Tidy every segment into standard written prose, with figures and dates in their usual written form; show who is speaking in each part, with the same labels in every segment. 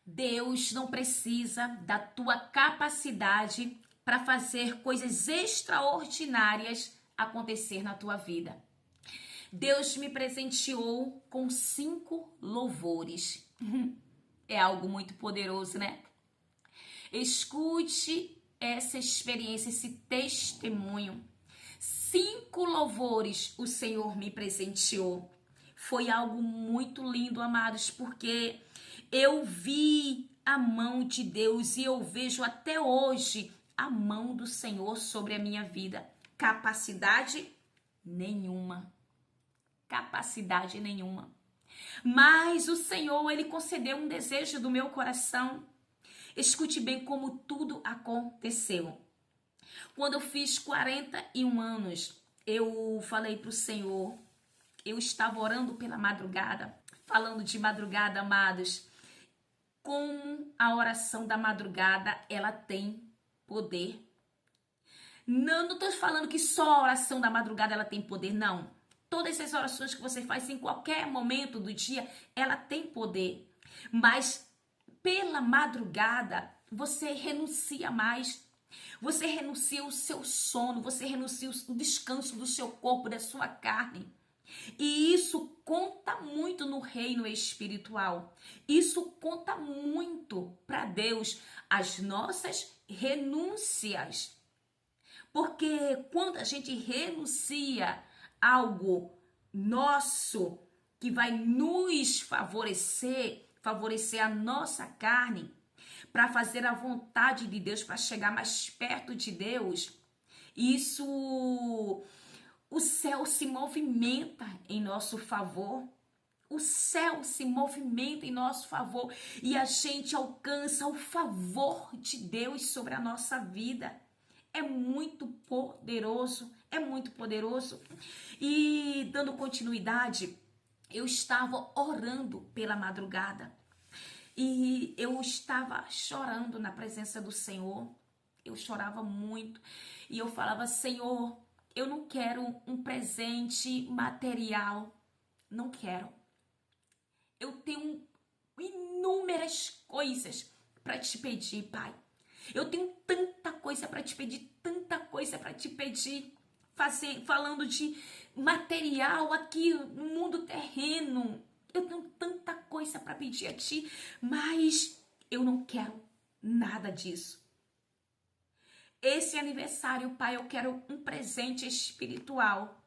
Speaker 1: Deus não precisa da tua capacidade para fazer coisas extraordinárias acontecer na tua vida. Deus me presenteou com 5 louvores. É algo muito poderoso, né? Escute essa experiência, esse testemunho. 5 louvores o Senhor me presenteou. Foi algo muito lindo, amados, porque eu vi a mão de Deus e eu vejo até hoje a mão do Senhor sobre a minha vida. Capacidade nenhuma. Capacidade nenhuma. Mas o Senhor, Ele concedeu um desejo do meu coração. Escute bem como tudo aconteceu. Quando eu fiz 41 anos, eu falei para o Senhor, eu estava orando pela madrugada, falando de madrugada, amados, como a oração da madrugada, ela tem poder. Não estou falando que só a oração da madrugada ela tem poder, não. Todas as orações que você faz em qualquer momento do dia, ela tem poder. Mas pela madrugada, você renuncia mais. Você renuncia o seu sono, você renuncia o descanso do seu corpo, da sua carne. E isso conta muito no reino espiritual. Isso conta muito para Deus, as nossas renúncias. Porque quando a gente renuncia algo nosso que vai nos favorecer a nossa carne, para fazer a vontade de Deus, para chegar mais perto de Deus, isso, o céu se movimenta em nosso favor. O céu se movimenta em nosso favor e a gente alcança o favor de Deus sobre a nossa vida. É muito poderoso, é muito poderoso. E dando continuidade, eu estava orando pela madrugada. E eu estava chorando na presença do Senhor. Eu chorava muito. E eu falava, Senhor, eu não quero um presente material. Não quero. Eu tenho inúmeras coisas para te pedir, Pai. Eu tenho tanta coisa para te pedir, tanta coisa para te pedir. Falando de material aqui no mundo terreno. Eu tenho tanta coisa para pedir a ti, mas eu não quero nada disso. Esse aniversário, Pai, eu quero um presente espiritual.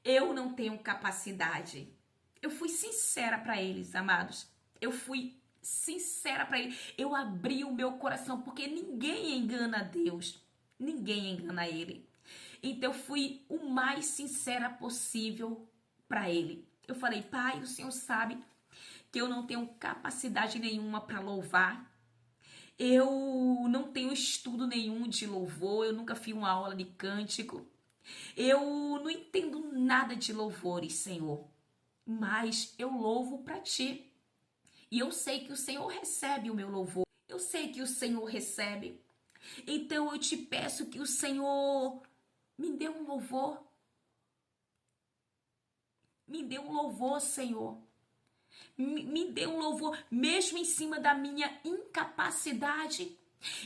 Speaker 1: Eu não tenho capacidade. Eu fui sincera para eles, amados. Eu fui sincera para eles. Eu abri o meu coração, porque ninguém engana Deus. Ninguém engana Ele. Então, eu fui o mais sincera possível para Ele. Eu falei, Pai, o Senhor sabe que eu não tenho capacidade nenhuma para louvar. Eu não tenho estudo nenhum de louvor. Eu nunca fiz uma aula de cântico. Eu não entendo nada de louvores, Senhor. Mas eu louvo para Ti. E eu sei que o Senhor recebe o meu louvor. Eu sei que o Senhor recebe. Então eu te peço que o Senhor me dê um louvor. Me dê um louvor, Senhor. Me dê um louvor, mesmo em cima da minha incapacidade.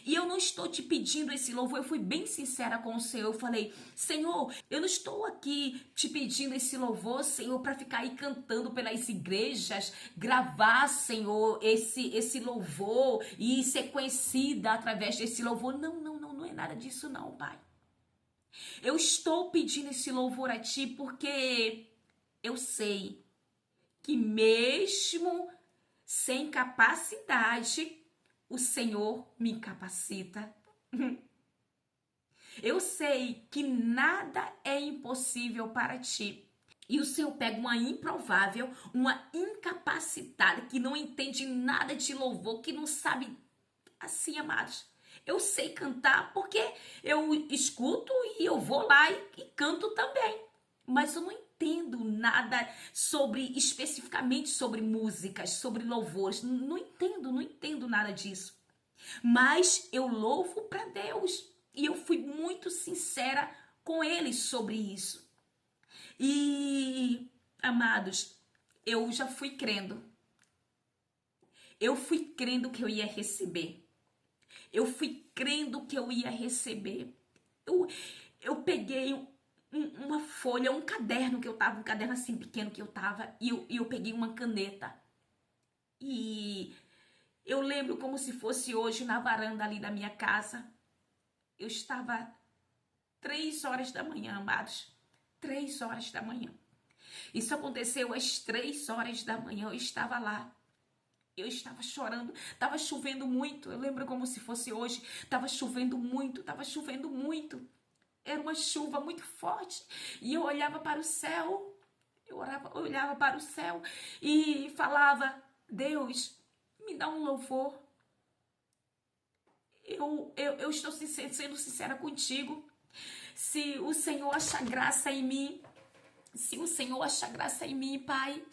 Speaker 1: E eu não estou te pedindo esse louvor, eu fui bem sincera com o Senhor. Eu falei, Senhor, eu não estou aqui te pedindo esse louvor, Senhor, para ficar aí cantando pelas igrejas, gravar, Senhor, esse louvor e ser conhecida através desse louvor. Não é nada disso não, Pai. Eu estou pedindo esse louvor a Ti porque eu sei que mesmo sem capacidade, o Senhor me capacita. Eu sei que nada é impossível para Ti. E o Senhor pega uma improvável, uma incapacitada, que não entende nada de louvor, que não sabe, assim, amados. Eu sei cantar porque eu escuto e eu vou lá e canto também. Mas eu não entendo nada especificamente sobre músicas, sobre louvores. Não entendo nada disso. Mas eu louvo para Deus. E eu fui muito sincera com Ele sobre isso. E, amados, eu já fui crendo. eu fui crendo que eu ia receber. Eu fui crendo que eu ia receber. Eu peguei uma folha, um caderno que eu tava, um caderno assim pequeno que eu tava, e eu peguei uma caneta. E eu lembro como se fosse hoje na varanda ali da minha casa. Eu estava 3 horas da manhã, amados. 3 horas da manhã. Isso aconteceu às 3 horas da manhã. Eu estava lá. Eu estava chorando. Estava chovendo muito. Eu lembro como se fosse hoje. Estava chovendo muito. Estava chovendo muito. Era uma chuva muito forte. E eu olhava para o céu. Eu olhava para o céu e falava: Deus, me dá um louvor. Eu estou sendo sincera contigo. Se o Senhor achar graça em mim, se o Senhor achar graça em mim, Pai,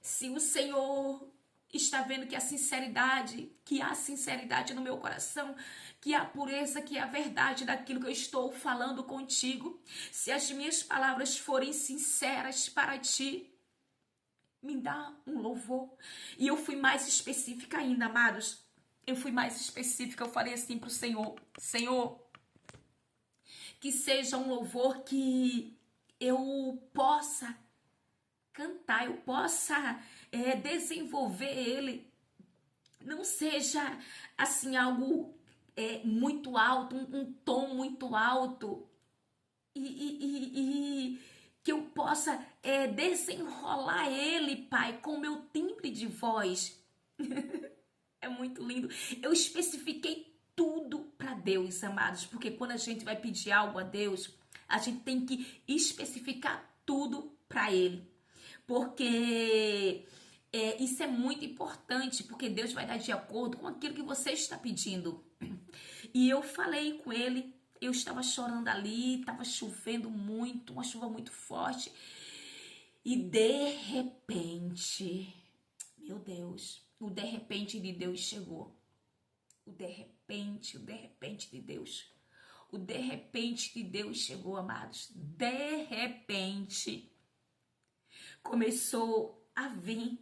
Speaker 1: se o Senhor está vendo que há sinceridade no meu coração, que há pureza, que há verdade daquilo que eu estou falando contigo, se as minhas palavras forem sinceras para ti, me dá um louvor. E eu fui mais específica ainda, amados. Eu fui mais específica, eu falei assim pro Senhor: Senhor, que seja um louvor que eu possa cantar, eu possa desenvolver ele. Não seja assim algo muito alto, um tom muito alto. E que eu possa desenrolar ele, Pai, com o meu timbre de voz. É muito lindo. Eu especifiquei tudo para Deus, amados, porque quando a gente vai pedir algo a Deus, a gente tem que especificar tudo para Ele, porque isso é muito importante, porque Deus vai dar de acordo com aquilo que você está pedindo. E eu falei com Ele, eu estava chorando ali, estava chovendo muito, uma chuva muito forte, e de repente, meu Deus, o de repente de Deus chegou. O de repente de Deus. O de repente de Deus chegou, amados. De repente começou a vir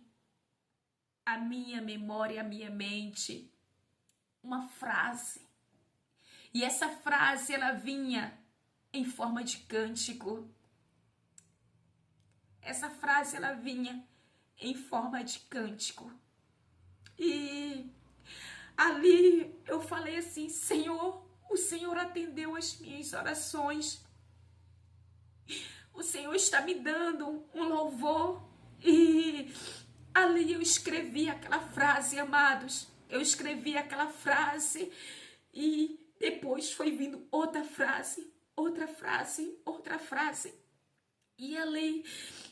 Speaker 1: à minha memória, à minha mente, uma frase. E essa frase, ela vinha em forma de cântico. Essa frase, ela vinha em forma de cântico. E ali eu falei assim: Senhor, o Senhor atendeu as minhas orações. O Senhor está me dando um louvor. E ali eu escrevi aquela frase, amados. Eu escrevi aquela frase e depois foi vindo outra frase, outra frase, outra frase. E ali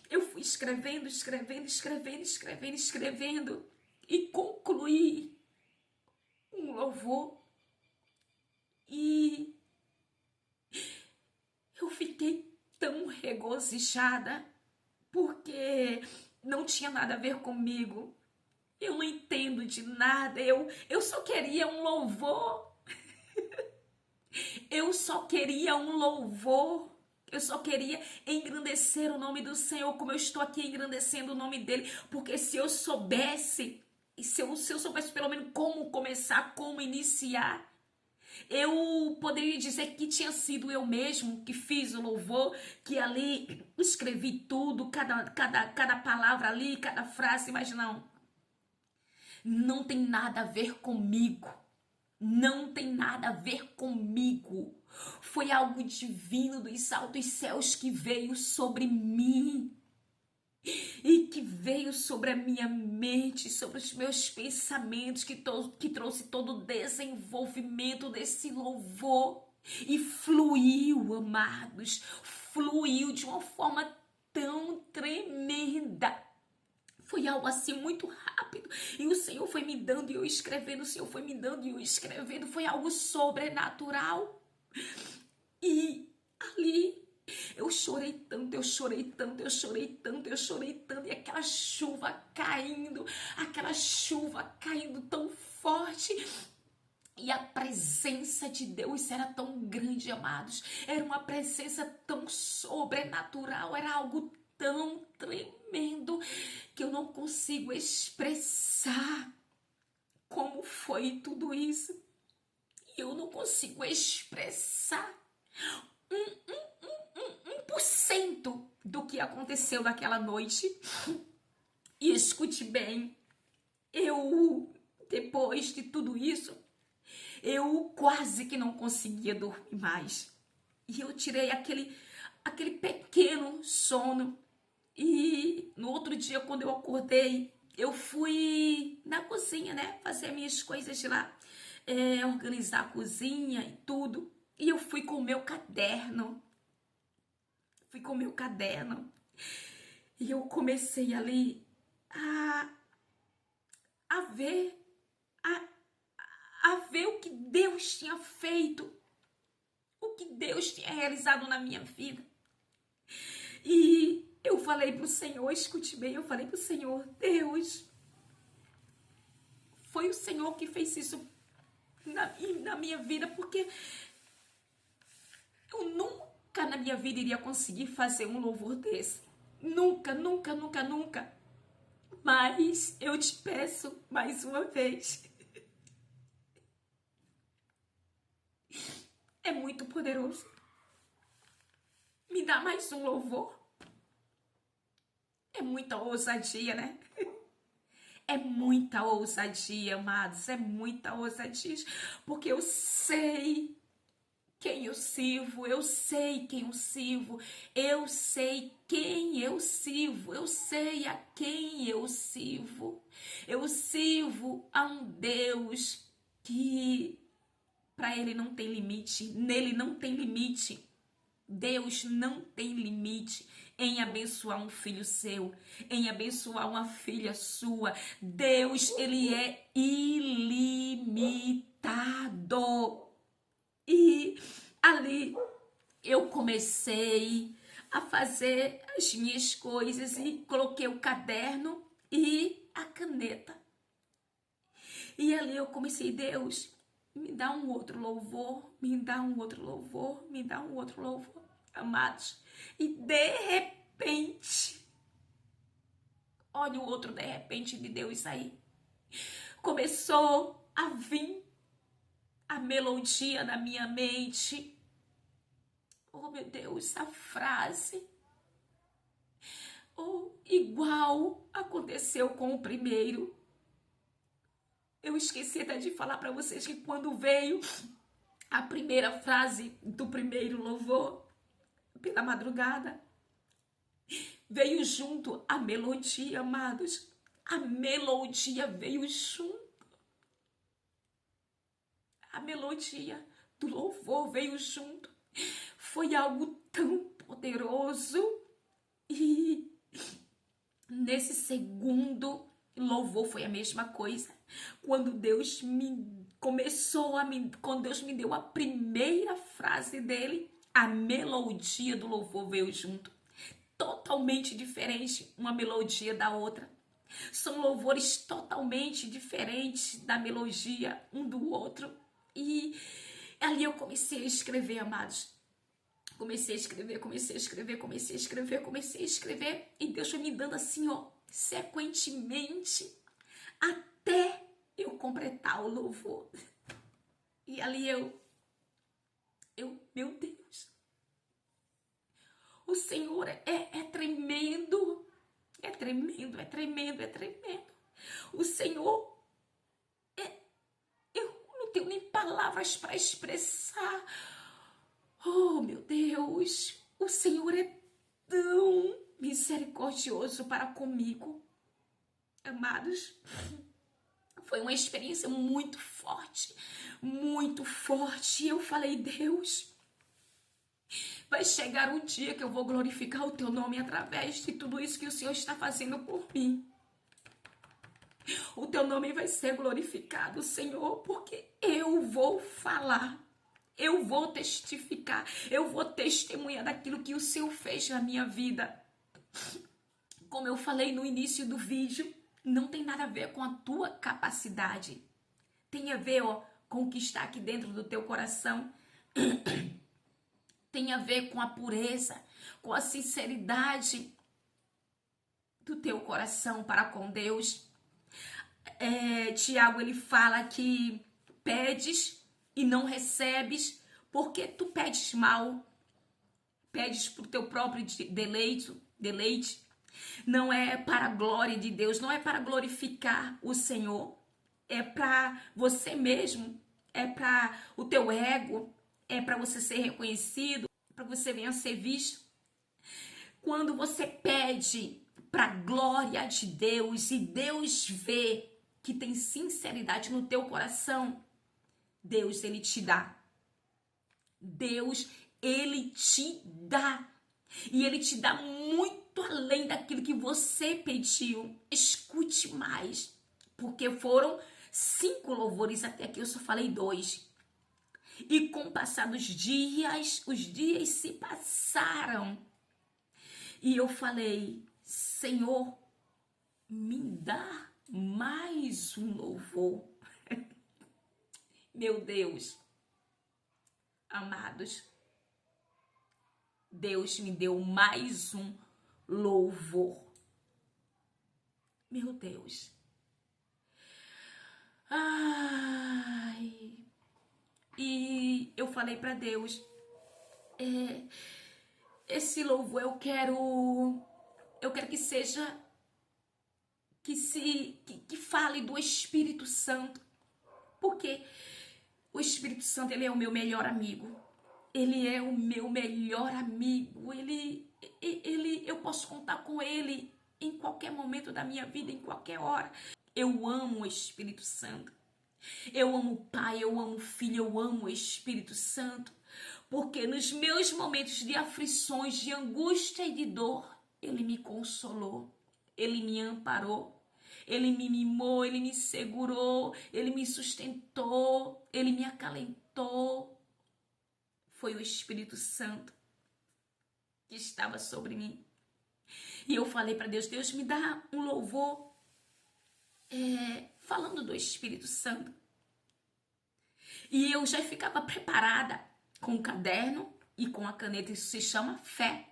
Speaker 1: eu fui escrevendo e concluí um louvor. E eu fiquei tão regozijada, porque não tinha nada a ver comigo. Eu não entendo de nada, eu só queria um louvor. Eu só queria um louvor. Eu só queria engrandecer o nome do Senhor, como eu estou aqui engrandecendo o nome dele. Porque se eu soubesse, se eu soubesse pelo menos como começar, como iniciar, eu poderia dizer que tinha sido eu mesmo que fiz o louvor, que ali escrevi tudo, cada palavra ali, cada frase, mas não. Não tem nada a ver comigo. Não tem nada a ver comigo. Foi algo divino dos altos céus que veio sobre mim. E que veio sobre a minha mente, sobre os meus pensamentos, que trouxe todo o desenvolvimento desse louvor. E fluiu, amados, fluiu de uma forma tão tremenda. Foi algo assim muito rápido. E o Senhor foi me dando e eu escrevendo, o Senhor foi me dando e eu escrevendo. Foi algo sobrenatural. E ali eu chorei tanto, eu chorei tanto, eu chorei tanto, eu chorei tanto. E aquela chuva caindo tão forte. E a presença de Deus era tão grande, amados. Era uma presença tão sobrenatural, era algo tão tremendo que eu não consigo expressar. foi tudo isso. E eu não consigo expressar 1% do que aconteceu naquela noite. E escute bem, depois de tudo isso, eu quase que não conseguia dormir mais. E eu tirei aquele pequeno sono. E no outro dia, quando eu acordei, eu fui na cozinha, né? Fazer minhas coisas de lá, organizar a cozinha e tudo. E eu fui com o meu caderno. E eu comecei ali a ver, a ver o que Deus tinha feito, o que Deus tinha realizado na minha vida. E eu falei pro Senhor, escute bem, eu falei pro Senhor, Deus, foi o Senhor que fez isso na minha vida, porque eu nunca na minha vida iria conseguir fazer um louvor desse. Nunca, nunca, nunca, nunca. Mas eu te peço mais uma vez. É muito poderoso. Me dá mais um louvor. É muita ousadia, né? É muita ousadia, amados. É muita ousadia. Porque eu sei quem eu sirvo, eu sei quem eu sirvo, eu sei quem eu sirvo, eu sei a quem eu sirvo. Eu sirvo a um Deus que para ele não tem limite, nele não tem limite. Deus não tem limite em abençoar um filho seu, em abençoar uma filha sua. Deus, ele é ilimitado. E ali eu comecei a fazer as minhas coisas e coloquei o caderno e a caneta. E ali eu comecei, Deus, me dá um outro louvor, me dá um outro louvor, me dá um outro louvor, amados. E de repente, olha o outro de repente de Deus aí. Começou a vir a melodia na minha mente. Oh, meu Deus, a frase. Oh, igual aconteceu com o primeiro. Eu esqueci até de falar para vocês que quando veio a primeira frase do primeiro louvor, pela madrugada, veio junto a melodia, amados. A melodia veio junto. A melodia do louvor veio junto. Foi algo tão poderoso. E nesse segundo louvor foi a mesma coisa. Quando Deus quando Deus me deu a primeira frase dele, a melodia do louvor veio junto. Totalmente diferente uma melodia da outra. São louvores totalmente diferentes da melodia um do outro. E ali eu comecei a escrever, amados. Comecei a escrever. E Deus foi me dando assim, ó, sequentemente, até eu completar o louvor. E ali meu Deus, o Senhor é tremendo. É tremendo. O Senhor, eu não tenho nem palavras para expressar. Oh, meu Deus, o Senhor é tão misericordioso para comigo. Amados, foi uma experiência muito forte. E eu falei, Deus, vai chegar um dia que eu vou glorificar o teu nome através de tudo isso que o Senhor está fazendo por mim. O teu nome vai ser glorificado, Senhor, porque eu vou falar. Eu vou testificar, eu vou testemunhar daquilo que o Senhor fez na minha vida. Como eu falei no início do vídeo, não tem nada a ver com a tua capacidade. Tem a ver, ó, com o que está aqui dentro do teu coração. Tem a ver com a pureza, com a sinceridade do teu coração para com Deus. Tiago, ele fala que pedes e não recebes, porque tu pedes mal, pedes pro teu próprio deleite, não é para a glória de Deus, não é para glorificar o Senhor, é para você mesmo, é para o teu ego, é para você ser reconhecido, para que você venha a ser visto. Quando você pede para a glória de Deus e Deus vê que tem sinceridade no teu coração, Deus, ele te dá. Deus, ele te dá. E ele te dá muito além daquilo que você pediu. Escute mais, porque foram 5 louvores, até aqui eu só falei 2. E com o passar dos dias, os dias se passaram. E eu falei, Senhor, me dá mais um louvor. Meu Deus, amados, Deus me deu mais um louvor. Meu Deus. Ai. E eu falei para Deus, esse louvor eu quero que seja, que fale do Espírito Santo, porque o Espírito Santo, ele é o meu melhor amigo. Ele é o meu melhor amigo. Eu posso contar com ele em qualquer momento da minha vida, em qualquer hora. Eu amo o Espírito Santo. Eu amo o Pai, eu amo o Filho, eu amo o Espírito Santo. Porque nos meus momentos de aflições, de angústia e de dor, ele me consolou, ele me amparou. Ele me mimou, ele me segurou, ele me sustentou, ele me acalentou. Foi o Espírito Santo que estava sobre mim. E eu falei para Deus, Deus, me dá um louvor falando do Espírito Santo. E eu já ficava preparada com o caderno e com a caneta, isso se chama fé.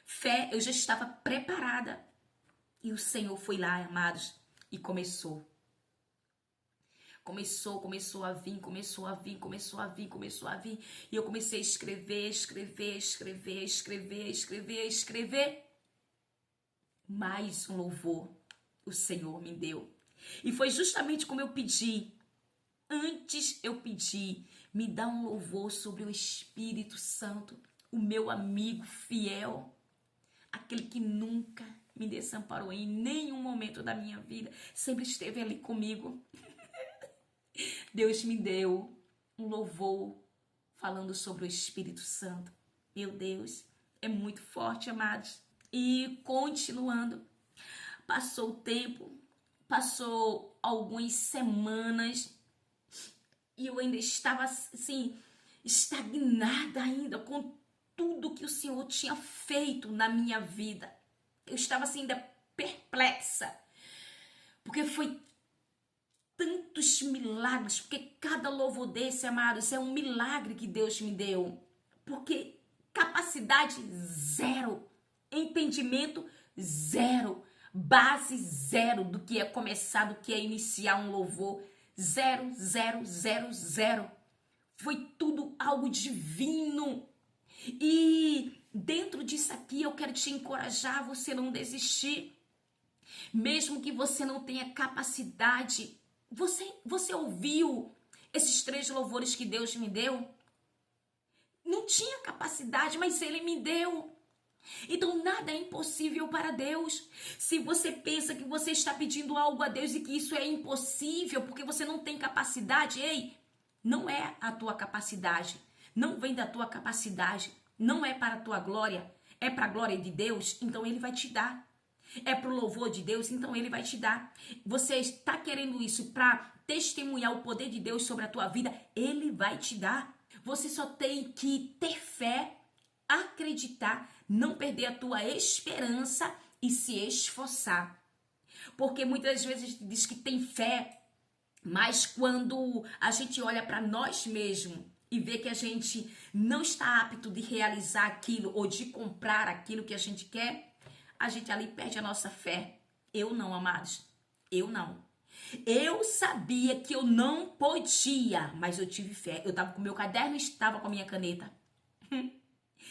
Speaker 1: Fé, eu já estava preparada. E o Senhor foi lá, amados, e começou a vir. E eu comecei a escrever. Mais um louvor o Senhor me deu. E foi justamente como eu pedi. Antes eu pedi, me dá um louvor sobre o Espírito Santo, o meu amigo fiel, aquele que nunca me desamparou em nenhum momento da minha vida, sempre esteve ali comigo. Deus me deu um louvor falando sobre o Espírito Santo. Meu Deus, é muito forte, amados. E continuando, passou o tempo, passou algumas semanas e eu ainda estava assim, estagnada ainda com tudo que o Senhor tinha feito na minha vida. Eu estava assim ainda perplexa, porque foi tantos milagres, porque cada louvor desse, amados, é um milagre que Deus me deu, porque capacidade zero, entendimento zero, base zero do que é começar, do que é iniciar um louvor, zero. Foi tudo algo divino. E dentro disso aqui eu quero te encorajar a você não desistir. Mesmo que você não tenha capacidade, você ouviu esses 3 louvores que Deus me deu? Não tinha capacidade, mas Ele me deu. Então nada é impossível para Deus. Se você pensa que você está pedindo algo a Deus e que isso é impossível porque você não tem capacidade, ei, não é a tua capacidade, não vem da tua capacidade, não é para a tua glória, é para a glória de Deus, então Ele vai te dar. É para o louvor de Deus, então Ele vai te dar. Você está querendo isso para testemunhar o poder de Deus sobre a tua vida, Ele vai te dar. Você só tem que ter fé, acreditar, não perder a tua esperança e se esforçar. Porque muitas vezes diz que tem fé, mas quando a gente olha para nós mesmos e vê que a gente não está apto de realizar aquilo ou de comprar aquilo que a gente quer, a gente ali perde a nossa fé. Eu não, amados. Eu não. Eu sabia que eu não podia, mas eu tive fé. Eu estava com meu caderno e estava com a minha caneta.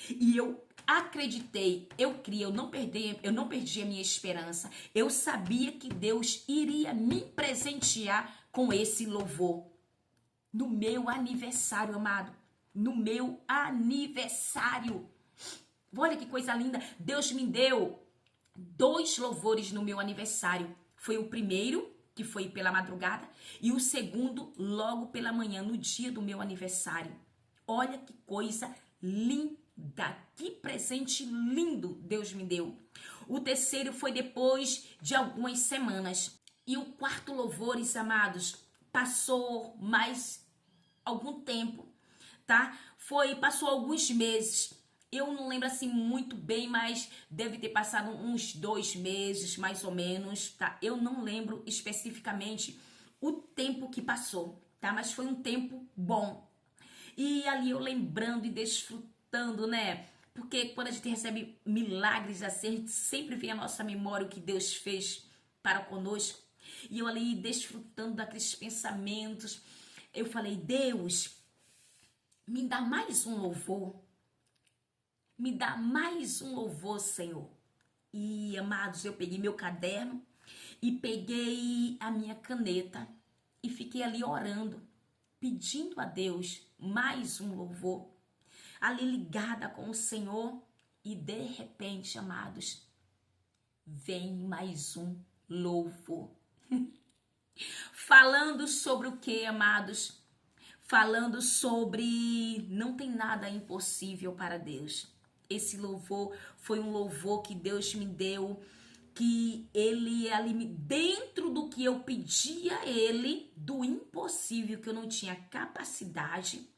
Speaker 1: E eu acreditei, eu criei, eu não perdi a minha esperança. Eu sabia que Deus iria me presentear com esse louvor. No meu aniversário, amado. No meu aniversário. Olha que coisa linda. Deus me deu 2 louvores no meu aniversário. Foi o primeiro, que foi pela madrugada, e o segundo, logo pela manhã, no dia do meu aniversário. Olha que coisa linda. Que presente lindo Deus me deu. O terceiro foi depois de algumas semanas. E o quarto louvores, amados, passou mais algum tempo, tá? Passou alguns meses. Eu não lembro assim muito bem, mas deve ter passado uns 2 meses, mais ou menos, tá? Eu não lembro especificamente o tempo que passou, tá? Mas foi um tempo bom. E ali eu lembrando e desfrutando, né? Porque quando a gente recebe milagres assim, a gente sempre vem à nossa memória o que Deus fez para conosco. E eu ali desfrutando daqueles pensamentos, eu falei, Deus, me dá mais um louvor. Me dá mais um louvor, Senhor. E, amados, eu peguei meu caderno e peguei a minha caneta e fiquei ali orando, pedindo a Deus mais um louvor, ali ligada com o Senhor. E de repente, amados, vem mais um louvor. Falando sobre o que, amados? Falando sobre não tem nada impossível para Deus. Esse louvor foi um louvor que Deus me deu, que ele ali dentro do que eu pedia a ele, do impossível que eu não tinha capacidade,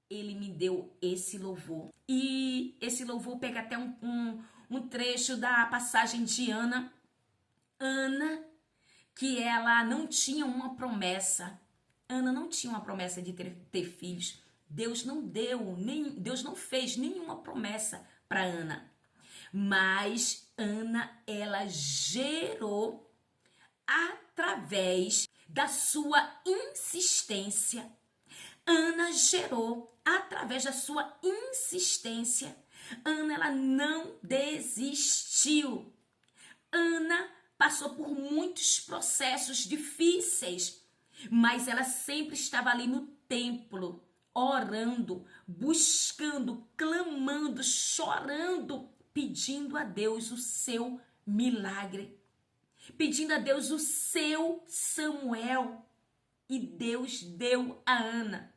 Speaker 1: ele me deu esse louvor. E esse louvor pega até um trecho da passagem de Ana. Ana, que ela não tinha uma promessa. Ana não tinha uma promessa de ter filhos. Deus não deu, Deus não fez nenhuma promessa para Ana. Mas Ana, ela gerou através da sua insistência. Ana gerou através da sua insistência. Ana, ela não desistiu. Ana passou por muitos processos difíceis, mas ela sempre estava ali no templo, orando, buscando, clamando, chorando, pedindo a Deus o seu milagre, pedindo a Deus o seu Samuel. E Deus deu a Ana.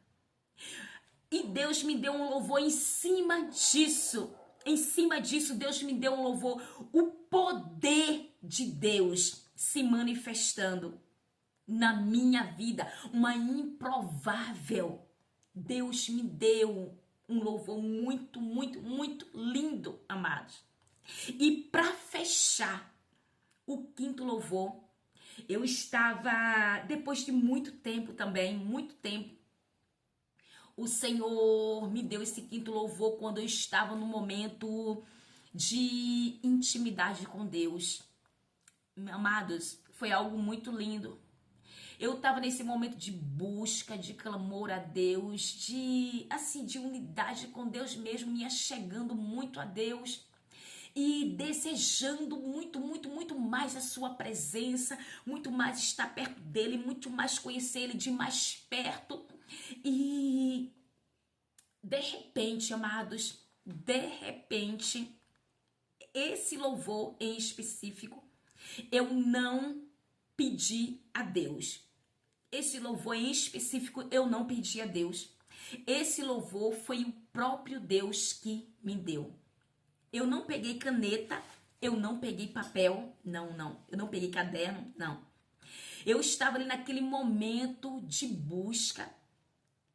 Speaker 1: E Deus me deu um louvor em cima disso. Em cima disso, Deus me deu um louvor. O poder de Deus se manifestando na minha vida. Uma improvável. Deus me deu um louvor muito, muito, muito lindo, amados. E para fechar o quinto louvor, eu estava, depois de muito tempo também, muito tempo, o Senhor me deu esse quinto louvor quando eu estava no momento de intimidade com Deus. Amados, foi algo muito lindo. Eu estava nesse momento de busca, de clamor a Deus, de unidade com Deus mesmo, me achegando muito a Deus e desejando muito, muito, muito mais a sua presença, muito mais estar perto dele, muito mais conhecer ele de mais perto. E de repente, amados, de repente, esse louvor em específico, eu não pedi a Deus. Esse louvor em específico, eu não pedi a Deus. Esse louvor foi o próprio Deus que me deu. Eu não peguei caneta, eu não peguei papel, não. Eu não peguei caderno, não. Eu estava ali naquele momento de busca.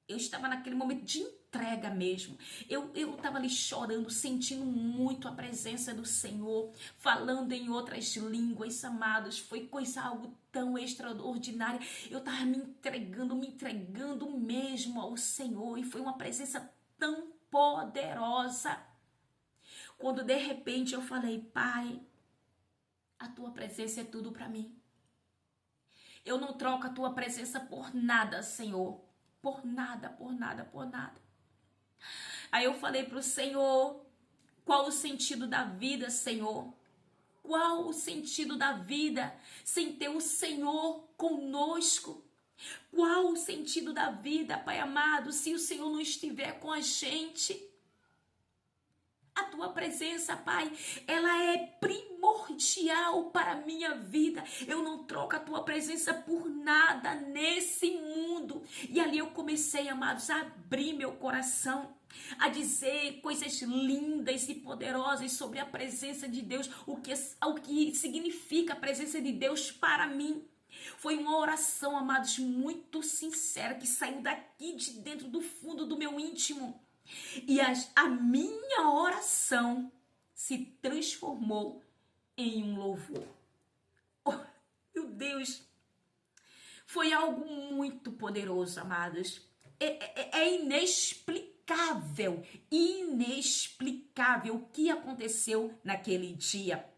Speaker 1: Eu estava naquele momento de entrega mesmo. Eu estava ali chorando, sentindo muito a presença do Senhor, falando em outras línguas, amados. Foi algo tão extraordinária. Eu estava me entregando mesmo ao Senhor. E foi uma presença tão poderosa. Quando de repente eu falei, Pai, a tua presença é tudo para mim. Eu não troco a tua presença por nada, Senhor. Por nada, por nada, por nada. Aí eu falei pro Senhor, qual o sentido da vida, Senhor? Qual o sentido da vida sem ter o Senhor conosco? Qual o sentido da vida, Pai amado, se o Senhor não estiver com a gente? A tua presença, Pai, ela é primordial para a minha vida. Eu não troco a tua presença por nada nesse mundo. E ali eu comecei, amados, a abrir meu coração, a dizer coisas lindas e poderosas sobre a presença de Deus, o que significa a presença de Deus para mim. Foi uma oração, amados, muito sincera, que saiu daqui de dentro do fundo do meu íntimo. E a minha oração se transformou em um louvor. Oh, meu Deus! Foi algo muito poderoso, amados. É inexplicável, inexplicável o que aconteceu naquele dia.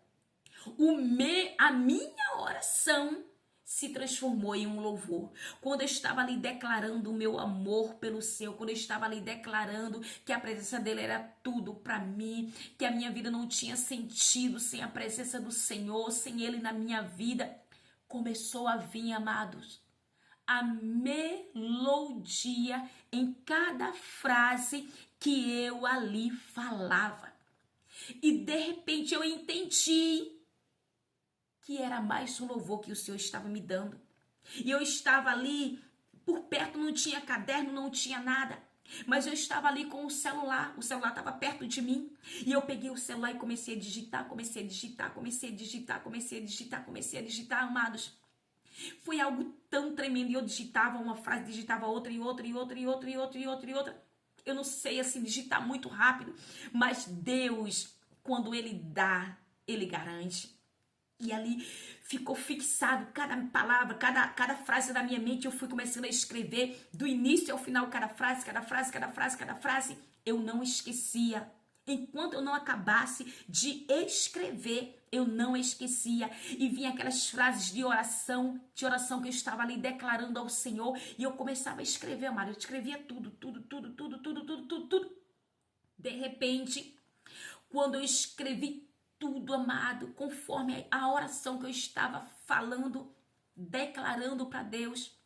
Speaker 1: A minha oração se transformou em um louvor. Quando eu estava ali declarando o meu amor pelo Senhor, quando eu estava ali declarando que a presença dele era tudo para mim, que a minha vida não tinha sentido sem a presença do Senhor, sem ele na minha vida, começou a vir, amados, a melodia em cada frase que eu ali falava. E de repente eu entendi que era mais um louvor que o Senhor estava me dando. E eu estava ali, por perto não tinha caderno, não tinha nada. Mas eu estava ali com o celular estava perto de mim. E eu peguei o celular e comecei a digitar, amados. Foi algo tão tremendo. E eu digitava uma frase, digitava outra, e outra. Eu não sei, assim, digitar muito rápido. Mas Deus, quando Ele dá, Ele garante. E ali ficou fixado cada palavra, cada frase da minha mente. Eu fui começando a escrever do início ao final, cada frase. Eu não esquecia. Enquanto eu não acabasse de escrever, eu não esquecia. E vinha aquelas frases de oração que eu estava ali declarando ao Senhor. E eu começava a escrever, amado. Eu escrevia tudo. De repente, quando eu escrevi tudo, amado, conforme a oração que eu estava falando, declarando para Deus,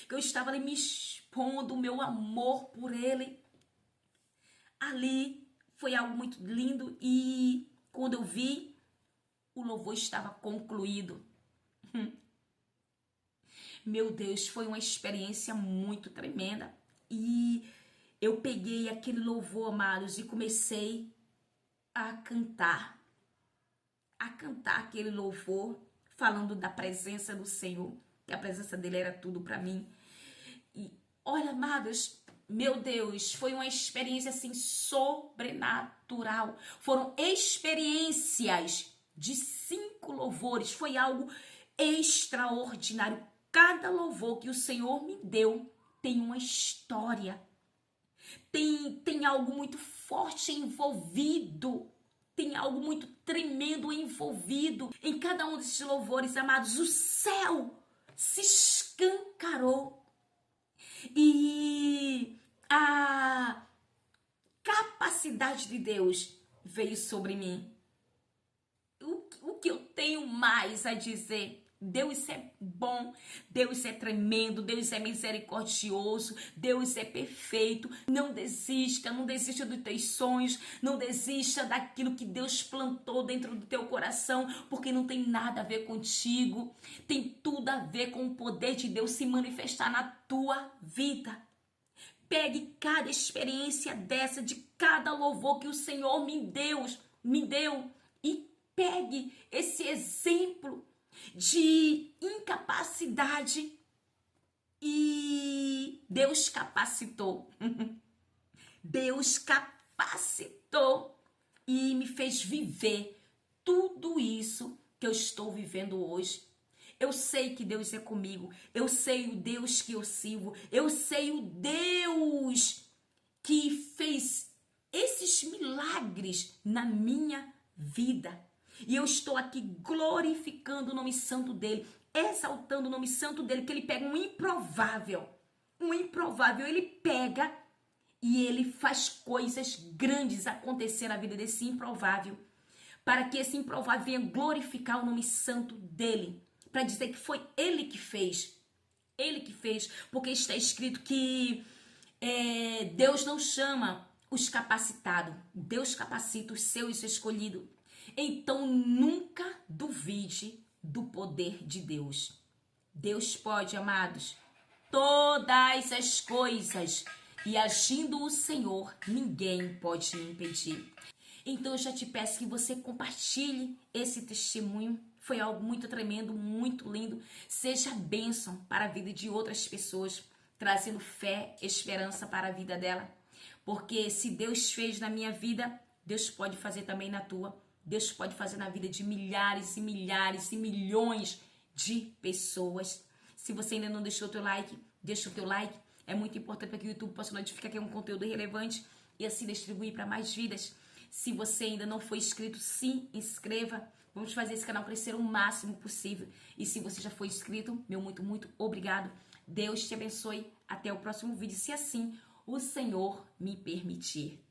Speaker 1: que eu estava ali me expondo o meu amor por Ele. Ali foi algo muito lindo e quando eu vi, o louvor estava concluído. Meu Deus, foi uma experiência muito tremenda. E eu peguei aquele louvor, amados, e comecei a cantar aquele louvor, falando da presença do Senhor, que a presença dele era tudo para mim. E olha, amados, meu Deus, foi uma experiência assim sobrenatural. Foram experiências de 5 louvores, foi algo extraordinário. Cada louvor que o Senhor me deu tem uma história, tem algo muito forte envolvido. Tem algo muito tremendo envolvido. Em cada um desses louvores, amados, o céu se escancarou. E a capacidade de Deus veio sobre mim. O que eu tenho mais a dizer? Deus é bom, Deus é tremendo, Deus é misericordioso, Deus é perfeito. Não desista dos teus sonhos, não desista daquilo que Deus plantou dentro do teu coração, porque não tem nada a ver contigo, tem tudo a ver com o poder de Deus se manifestar na tua vida. Pegue cada experiência dessa, de cada louvor que o Senhor me deu e pegue esse exemplo de incapacidade e Deus capacitou. Deus capacitou e me fez viver tudo isso que eu estou vivendo hoje. Eu sei que Deus é comigo, eu sei o Deus que eu sirvo, eu sei o Deus que fez esses milagres na minha vida. E eu estou aqui glorificando o nome santo dele, exaltando o nome santo dele, que ele pega um improvável, ele pega e ele faz coisas grandes acontecer na vida desse improvável, para que esse improvável venha glorificar o nome santo dele, para dizer que foi ele que fez, porque está escrito que Deus não chama os capacitados, Deus capacita os seus escolhidos. Então nunca duvide do poder de Deus. Deus pode, amados, todas as coisas, e agindo o Senhor, ninguém pode impedir. Então eu já te peço que você compartilhe esse testemunho. Foi algo muito tremendo, muito lindo. Seja bênção para a vida de outras pessoas, trazendo fé, esperança para a vida dela. Porque se Deus fez na minha vida, Deus pode fazer também na tua. Deus pode fazer na vida de milhares e milhares e milhões de pessoas. Se você ainda não deixou o teu like, deixa o teu like. É muito importante para que o YouTube possa notificar que é um conteúdo relevante e assim distribuir para mais vidas. Se você ainda não foi inscrito, se inscreva. Vamos fazer esse canal crescer o máximo possível. E se você já foi inscrito, meu muito obrigado. Deus te abençoe. Até o próximo vídeo, se assim o Senhor me permitir.